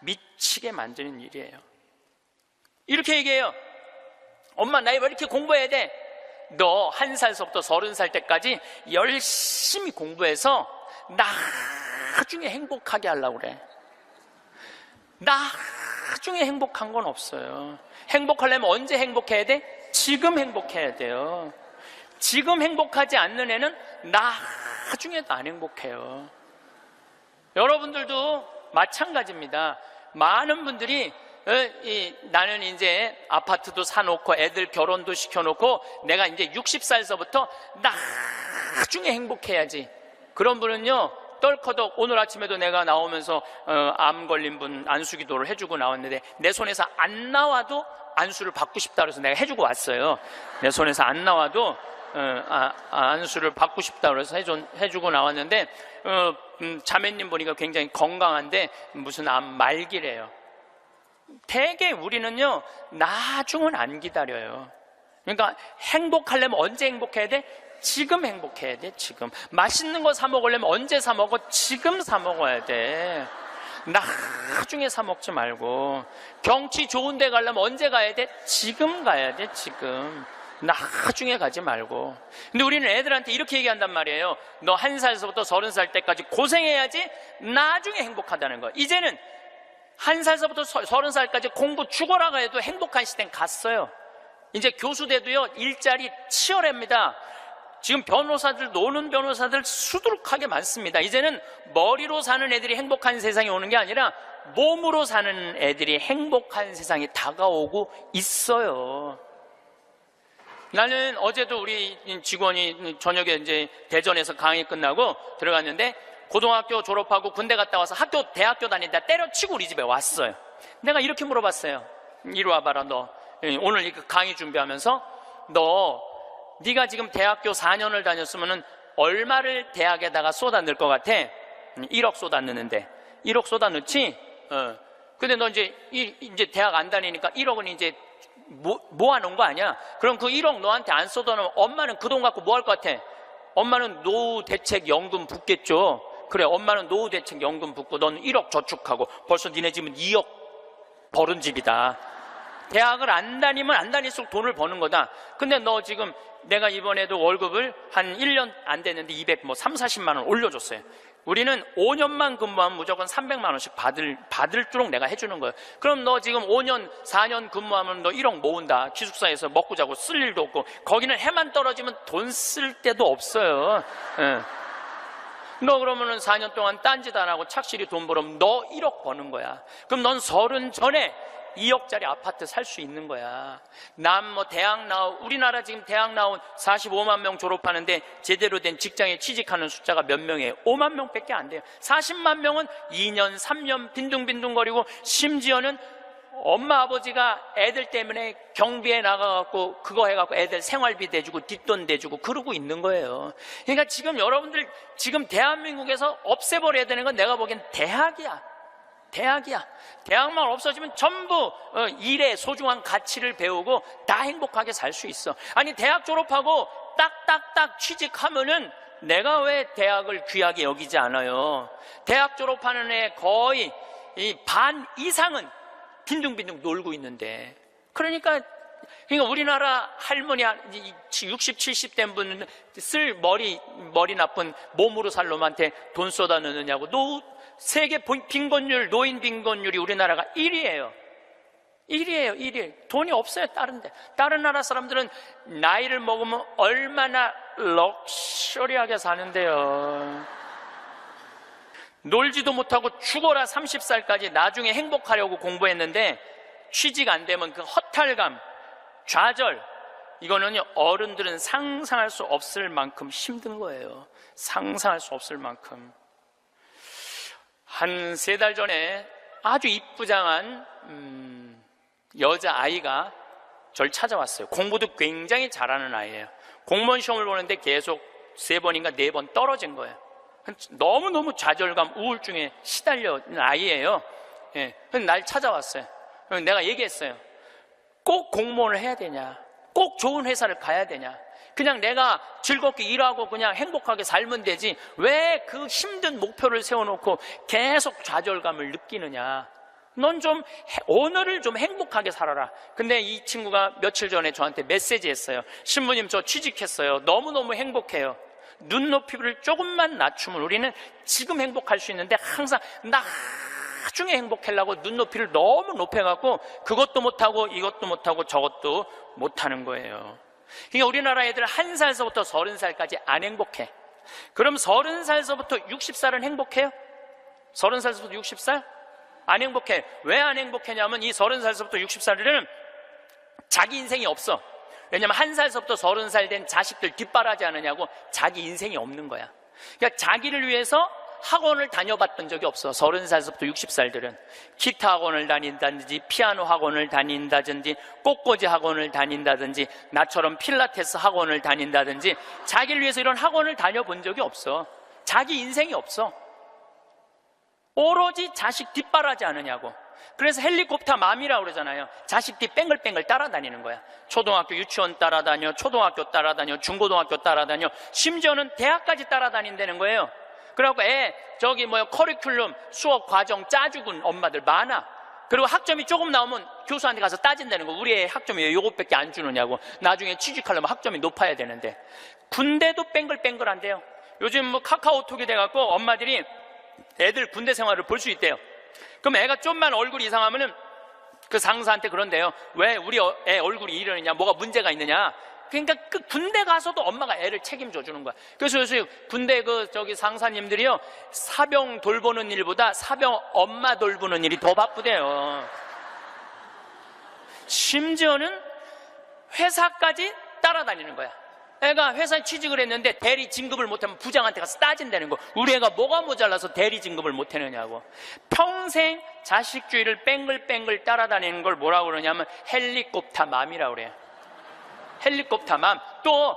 미치게 만드는 일이에요. 이렇게 얘기해요. 엄마, 나 왜 이렇게 공부해야 돼? 너 1살서부터 30살 때까지 열심히 공부해서 나중에 행복하게 하려고 그래. 나중에 행복한 건 없어요. 행복하려면 언제 행복해야 돼? 지금 행복해야 돼요. 지금 행복하지 않는 애는 나중에도 안 행복해요. 여러분들도 마찬가지입니다. 많은 분들이 나는 이제 아파트도 사놓고 애들 결혼도 시켜놓고 내가 이제 60살서부터 나중에 행복해야지. 그런 분은요, 떨커덕 오늘 아침에도 내가 나오면서 암 걸린 분 안수기도를 해주고 나왔는데, 내 손에서 안 나와도 안수를 받고 싶다 그래서 내가 해주고 왔어요. 내 손에서 안 나와도 안수를 받고 싶다 그래서 해주고 나왔는데, 자매님 보니까 굉장히 건강한데 무슨 암 말기래요. 대개 우리는요, 나중은 안 기다려요. 그러니까 행복하려면 언제 행복해야 돼? 지금 행복해야 돼. 지금 맛있는 거 사 먹으려면 언제 사 먹어? 지금 사 먹어야 돼. 나중에 사 먹지 말고. 경치 좋은 데 가려면 언제 가야 돼? 지금 가야 돼. 지금. 나중에 가지 말고. 근데 우리는 애들한테 이렇게 얘기한단 말이에요. 너 1살서부터 30살 때까지 고생해야지 나중에 행복하다는 거. 이제는 1살서부터 30살까지 공부 죽어라 해도 행복한 시대는 갔어요. 이제 교수 돼도요, 일자리 치열합니다. 지금 변호사들, 노는 변호사들 수두룩하게 많습니다. 이제는 머리로 사는 애들이 행복한 세상이 오는 게 아니라 몸으로 사는 애들이 행복한 세상이 다가오고 있어요. 나는 어제도 우리 직원이 저녁에 이제 대전에서 강의 끝나고 들어갔는데, 고등학교 졸업하고 군대 갔다 와서 대학교 다니다 때려치고 우리 집에 왔어요. 내가 이렇게 물어봤어요. 이리 와봐라, 너. 오늘 강의 준비하면서 네가 지금 대학교 4년을 다녔으면 얼마를 대학에다가 쏟아넣을 것 같아? 1억 쏟아넣는데. 1억 쏟아넣지? 근데 너 이제 대학 안 다니니까 1억은 이제 모아놓은 거 아니야? 그럼 그 1억 너한테 안 쏟아놓으면 엄마는 그 돈 갖고 뭐 할 것 같아? 엄마는 노후대책연금 붓겠죠. 그래, 엄마는 노후대책연금 붓고 넌 1억 저축하고 벌써 니네 집은 2억 벌은 집이다. 대학을 안 다니면 안 다닐수록 돈을 버는 거다. 근데 너 지금 내가 이번에도 월급을 한 1년 안 됐는데 30-40만 원 올려줬어요. 우리는 5년만 근무하면 무조건 300만 원씩 받을도록 내가 해주는 거예요. 그럼 너 지금 5년, 4년 근무하면 너 1억 모은다. 기숙사에서 먹고 자고 쓸 일도 없고, 거기는 해만 떨어지면 돈 쓸 데도 없어요. 너 그러면은 4년 동안 딴짓 안 하고 착실히 돈 벌으면 너 1억 버는 거야. 그럼 넌 30 전에 2억짜리 아파트 살 수 있는 거야. 우리나라 지금 대학 나온 45만 명 졸업하는데 제대로 된 직장에 취직하는 숫자가 몇 명이에요? 5만 명밖에 안 돼요. 40만 명은 2년, 3년 빈둥빈둥거리고, 심지어는 엄마 아버지가 애들 때문에 경비에 나가갖고 그거 해갖고 애들 생활비 대주고 뒷돈 대주고 그러고 있는 거예요. 그러니까 지금 여러분들 지금 대한민국에서 없애버려야 되는 건 내가 보기엔 대학이야. 대학만 없어지면 전부 일의 소중한 가치를 배우고 다 행복하게 살 수 있어. 아니, 대학 졸업하고 딱딱딱 취직하면은 내가 왜 대학을 귀하게 여기지 않아요? 대학 졸업하는 애 거의 반 이상은 빈둥빈둥 놀고 있는데. 그러니까 우리나라 할머니 60, 70 된 분은 머리 나쁜 몸으로 살 놈한테 돈 쏟아 넣느냐고. 세계 빈곤율, 노인 빈곤율이 우리나라가 1위예요. 1위. 돈이 없어요, 다른데. 다른 나라 사람들은 나이를 먹으면 얼마나 럭셔리하게 사는데요. 놀지도 못하고 죽어라 30살까지 나중에 행복하려고 공부했는데 취직 안 되면 그 허탈감, 좌절, 이거는요, 어른들은 상상할 수 없을 만큼 힘든 거예요. 상상할 수 없을 만큼. 한 3달 전에 아주 이쁘장한 여자아이가 절 찾아왔어요. 공부도 굉장히 잘하는 아이예요. 공무원 시험을 보는데 계속 3번인가 4번 떨어진 거예요. 너무너무 좌절감, 우울증에 시달려있는 아이예요. 예. 그래서 날 찾아왔어요. 그래서 내가 얘기했어요. 꼭 공무원을 해야 되냐? 꼭 좋은 회사를 가야 되냐? 그냥 내가 즐겁게 일하고 그냥 행복하게 살면 되지 왜 그 힘든 목표를 세워놓고 계속 좌절감을 느끼느냐? 넌 좀 오늘을 좀 행복하게 살아라. 근데 이 친구가 며칠 전에 저한테 메시지 했어요. 신부님, 저 취직했어요. 너무너무 행복해요. 눈높이를 조금만 낮추면 우리는 지금 행복할 수 있는데 항상 나중에 행복하려고 눈높이를 너무 높여갖고 그것도 못하고 이것도 못하고 저것도 못하는 거예요. 그러니까 우리나라 애들 1살서부터 30살까지 안 행복해. 그럼 30살서부터 60살은 행복해요? 30살서부터 60살? 안 행복해. 왜 안 행복하냐면 이 30살서부터 60살들은 자기 인생이 없어. 왜냐면 1살서부터 30살 된 자식들 뒷바라지 않으냐고 자기 인생이 없는 거야. 그러니까 자기를 위해서 학원을 다녀봤던 적이 없어. 30살서부터 60살들은 기타 학원을 다닌다든지 피아노 학원을 다닌다든지 꽃꽂이 학원을 다닌다든지 나처럼 필라테스 학원을 다닌다든지 자기를 위해서 이런 학원을 다녀본 적이 없어. 자기 인생이 없어. 오로지 자식 뒷바라지 않으냐고. 그래서 헬리콥터 맘이라고 그러잖아요. 자식들이 뺑글뺑글 따라다니는 거야. 초등학교 유치원 따라다녀, 초등학교 따라다녀, 중고등학교 따라다녀, 심지어는 대학까지 따라다닌다는 거예요. 그래갖고 커리큘럼 수업 과정 짜주군 엄마들 많아. 그리고 학점이 조금 나오면 교수한테 가서 따진다는 거. 우리 애 학점이 왜 요것밖에 안 주느냐고. 나중에 취직하려면 학점이 높아야 되는데. 군대도 뺑글뺑글한데요. 요즘 뭐 카카오톡이 돼갖고 엄마들이 애들 군대 생활을 볼 수 있대요. 그럼 애가 좀만 얼굴이 이상하면은 그 상사한테 그런대요. 왜 우리 애 얼굴이 이러느냐, 뭐가 문제가 있느냐. 그러니까 그 군대 가서도 엄마가 애를 책임져 주는 거야. 그래서 요새 군대 상사님들이요, 사병 돌보는 일보다 사병 엄마 돌보는 일이 더 바쁘대요. 심지어는 회사까지 따라다니는 거야. 애가 회사에 취직을 했는데 대리 진급을 못하면 부장한테 가서 따진다는 거. 우리 애가 뭐가 모자라서 대리 진급을 못했느냐고. 평생 자식주의를 뺑글뺑글 따라다니는 걸 뭐라고 그러냐면 헬리콥터 맘이라고 그래요. 헬리콥터 맘. 또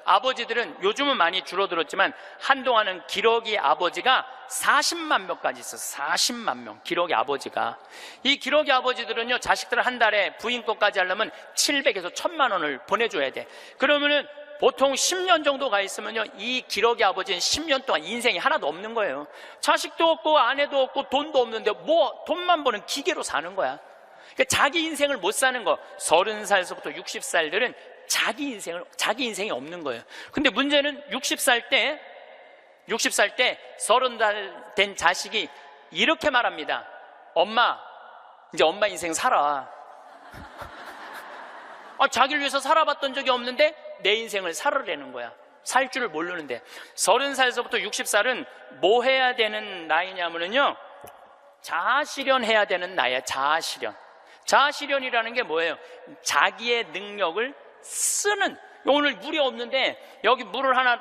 아버지들은 요즘은 많이 줄어들었지만 한동안은 기러기 아버지가 40만 명까지 있었어요. 40만 명 기러기 아버지가. 이 기러기 아버지들은요, 자식들을 한 달에 부인 것까지 하려면 700에서 1000만 원을 보내줘야 돼. 그러면은 보통 10년 정도 가 있으면요, 이 기러기 아버지는 10년 동안 인생이 하나도 없는 거예요. 자식도 없고 아내도 없고 돈도 없는데 뭐 돈만 버는 기계로 사는 거야. 그러니까 자기 인생을 못 사는 거. 30살서부터 60살들은 자기 인생이 없는 거예요. 근데 문제는 60살 때 30살 된 자식이 이렇게 말합니다. 엄마, 이제 엄마 인생 살아. 자기를 위해서 살아봤던 적이 없는데 내 인생을 살으라는 거야. 살 줄을 모르는데. 30살서부터 60살은 뭐 해야 되는 나이냐면요, 자아실현해야 되는 나이야. 자아실현이라는 게 뭐예요? 자기의 능력을 쓰는. 오늘 물이 없는데 여기 물을 하나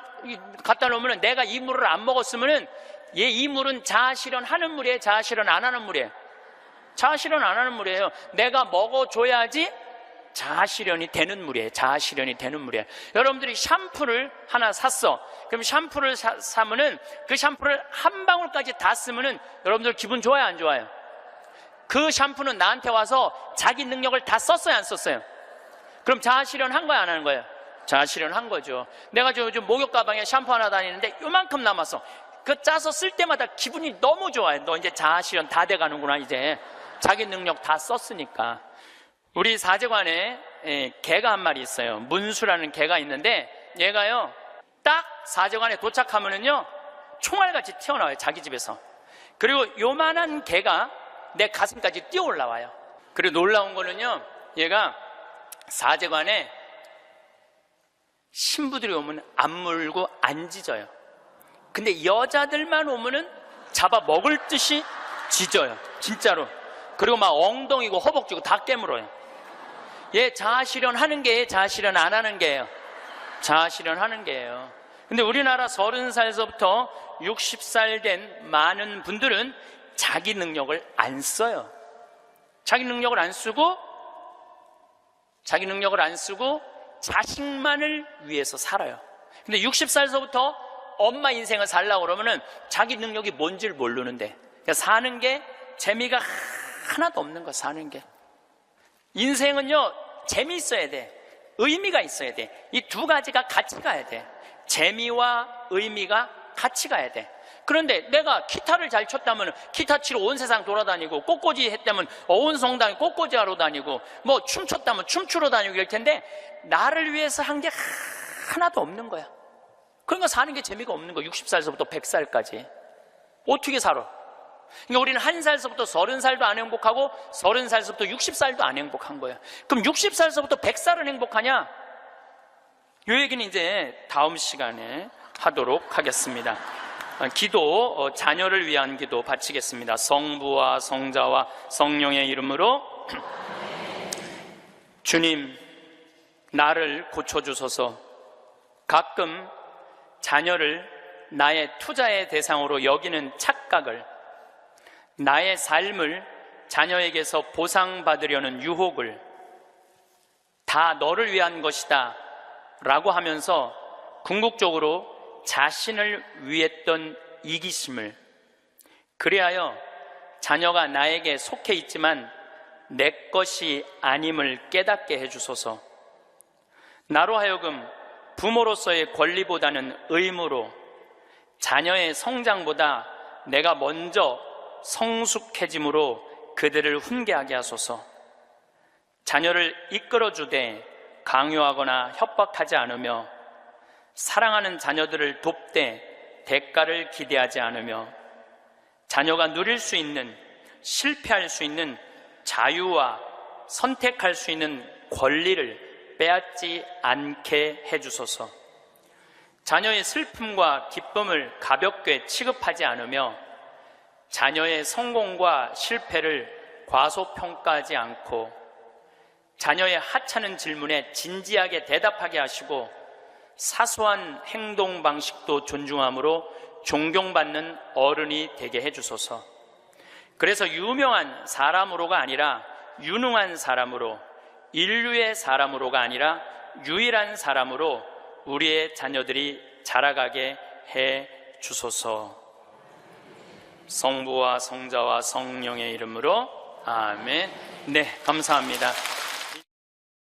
갖다 놓으면 내가 이 물을 안 먹었으면은 이 물은 자아실현하는 물이에요? 자아실현 안 하는 물이에요? 자아실현 안 하는 물이에요. 내가 먹어줘야지 자아실현이 되는 물이에요. 자아실현이 되는 물이에요. 여러분들이 샴푸를 하나 샀어. 그럼 샴푸를 사면은 그 샴푸를 한 방울까지 다 쓰면은 여러분들 기분 좋아요, 안 좋아요? 그 샴푸는 나한테 와서 자기 능력을 다 썼어요, 안 썼어요? 그럼 자아실현 한 거야, 안 하는 거예요? 자아실현 한 거죠. 내가 요즘 목욕 가방에 샴푸 하나 다니는데 요만큼 남았어. 그 짜서 쓸 때마다 기분이 너무 좋아요. 너 이제 자아실현 다 돼가는구나. 이제 자기 능력 다 썼으니까. 우리 사제관에 개가 한 마리 있어요. 문수라는 개가 있는데 얘가요, 딱 사제관에 도착하면은요, 총알같이 튀어나와요, 자기 집에서. 그리고 요만한 개가 내 가슴까지 뛰어 올라와요. 그리고 놀라운 거는요, 얘가 사제관에 신부들이 오면 안 물고 안 짖어요. 근데 여자들만 오면은 잡아 먹을 듯이 짖어요, 진짜로. 그리고 막 엉덩이고 허벅지고 다 깨물어요. 얘 자아실현 하는 게예요, 자아실현 안 하는 게예요? 자아실현 하는 게예요. 근데 우리나라 30살서부터 60살 된 많은 분들은 자기 능력을 안 써요. 자기 능력을 안 쓰고 자식만을 위해서 살아요. 근데 60살서부터 엄마 인생을 살려고 그러면은 자기 능력이 뭔지를 모르는데, 그러니까 사는 게 재미가 하나도 없는 거. 사는 게. 인생은요, 재미있어야 돼. 의미가 있어야 돼. 이 두 가지가 같이 가야 돼. 재미와 의미가 같이 가야 돼. 그런데 내가 기타를 잘 쳤다면 기타 치러 온 세상 돌아다니고, 꽃꽂이 했다면 온 성당에 꽃꽂이 하러 다니고, 뭐 춤췄다면 춤추러 다니고 이럴 텐데, 나를 위해서 한 게 하나도 없는 거야. 그러니까 사는 게 재미가 없는 거야. 60살서부터 100살까지 어떻게 살아? 그러니까 우리는 1살서부터 30살도 안 행복하고 30살서부터 60살도 안 행복한 거야. 그럼 60살서부터 100살은 행복하냐? 이 얘기는 이제 다음 시간에 하도록 하겠습니다. 기도, 자녀를 위한 기도 바치겠습니다. 성부와 성자와 성령의 이름으로. 주님, 나를 고쳐주소서. 가끔 자녀를 나의 투자의 대상으로 여기는 착각을, 나의 삶을 자녀에게서 보상받으려는 유혹을, 다 너를 위한 것이다 라고 하면서 궁극적으로 자신을 위했던 이기심을, 그리하여 자녀가 나에게 속해 있지만 내 것이 아님을 깨닫게 해주소서. 나로 하여금 부모로서의 권리보다는 의무로, 자녀의 성장보다 내가 먼저 성숙해짐으로 그들을 훈계하게 하소서. 자녀를 이끌어주되 강요하거나 협박하지 않으며, 사랑하는 자녀들을 돕되 대가를 기대하지 않으며, 자녀가 누릴 수 있는, 실패할 수 있는 자유와 선택할 수 있는 권리를 빼앗지 않게 해주소서. 자녀의 슬픔과 기쁨을 가볍게 취급하지 않으며, 자녀의 성공과 실패를 과소평가하지 않고, 자녀의 하찮은 질문에 진지하게 대답하게 하시고, 사소한 행동 방식도 존중함으로 존경받는 어른이 되게 해주소서. 그래서 유명한 사람으로가 아니라 유능한 사람으로, 인류의 사람으로가 아니라 유일한 사람으로 우리의 자녀들이 자라가게 해 주소서. 성부와 성자와 성령의 이름으로 아멘. 네, 감사합니다.